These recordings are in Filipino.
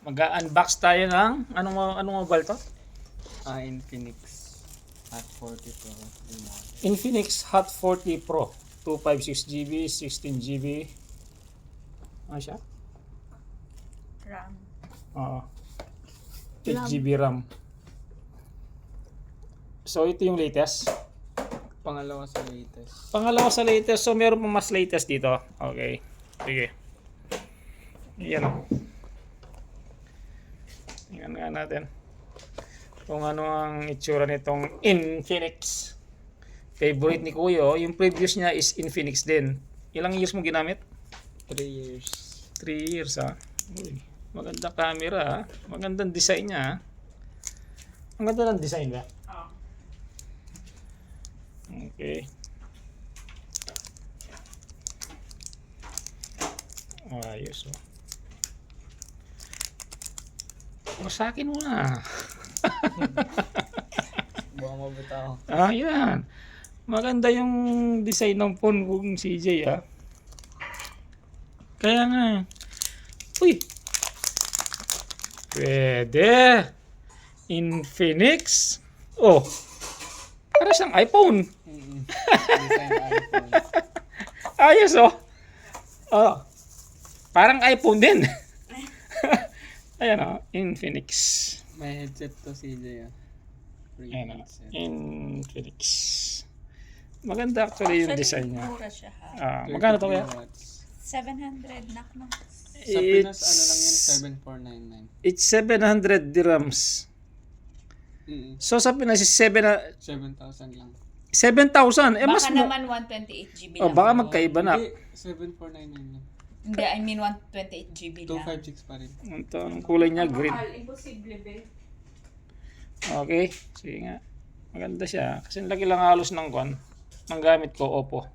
Mag-unbox tayo ng anong mobile to? Infinix Hot 40 Pro remote. Infinix Hot 40 Pro. 256GB, 16GB. Ano siya? RAM. Oo. 8GB RAM. So ito yung latest. Pangalawa sa latest. Pangalawa sa latest. So meron pa mas latest dito. Okay. Sige. Yan o. Tingnan nga natin kung ano ang itsura nitong Infinix. Favorite ni Kuya, yung previous niya is Infinix din. Ilang years mo ginamit? 3 years. 3 years ha. Uy, maganda camera ha. Magandang design niya ha. Ang ganda ng design ba? Okay. Ayos oh. Sa akin muna. Buka mabitaw. Yan. Maganda yung design ng phone kong CJ ha. Kaya nga. Uy. Pwede. Infinix. Oh. Para siyang iPhone. Design iPhone. Ayos oh. Oh. Parang iPhone din. Ayan oh. Infinix. May headset to CJ ah. Free Ayan oh. headset. Infinix. Maganda actually yung design niya. Mura siya ha. Magkano to kaya? 33 watts. 700 nak no. Sa Pinas ano lang yan 7499. It's 700 dirhams. So sa Pinas is 7,000 lang. 7,000. Eh mas Baka mo. naman 128 GB Oh, lang. baka magkaiba na. Hindi, 7499 lang. Hindi, I mean 128 GB lang. 256 pa rin. Ito, ang kulay niya green. Imposible be. Okay, sige nga. Maganda siya. Kasi lagi lang halos ng kwan. Ang gamit ko, Oppo.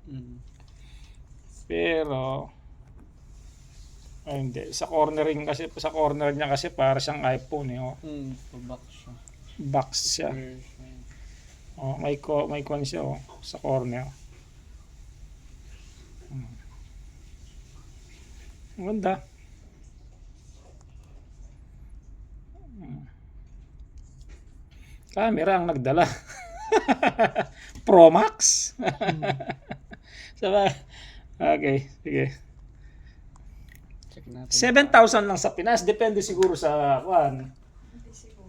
Pero, ay hindi. Sa cornering kasi, sa corner niya kasi para siyang iPhone eh. Oh. Pabak siya. Box siya. Version. Oh, may kwan siya oh, sa corner. Maganda. Camera ang nagdala. Pro Max. Sabay. Okay, sige. Check natin. 7,000 lang sa Pinas. Depende siguro sa kwan.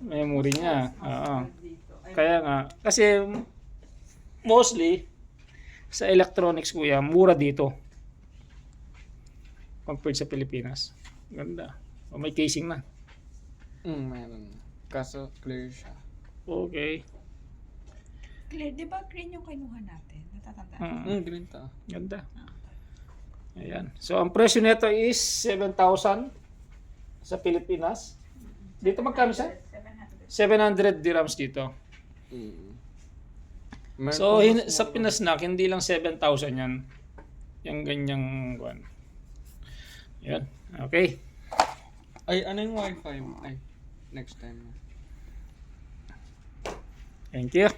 Memory niya. Oo. Kaya nga. Kasi mostly sa electronics kuya, mura dito. Compared sa Pilipinas. Ganda. O may casing na. Meron. Kaso clear siya. Okay. Clear, di ba green yung kinuha natin? Natatandaan. Green to. Ganda. Ayan. So ang presyo nito is 7,000 sa Pilipinas. Dito magkano siya? 700 dirhams dito. So sa Pinas na hindi lang 7,000 yan. Yung ganyang kuan. Yan. Okay. Ay, ano yung wifi mo? Ay, next time. Thank you.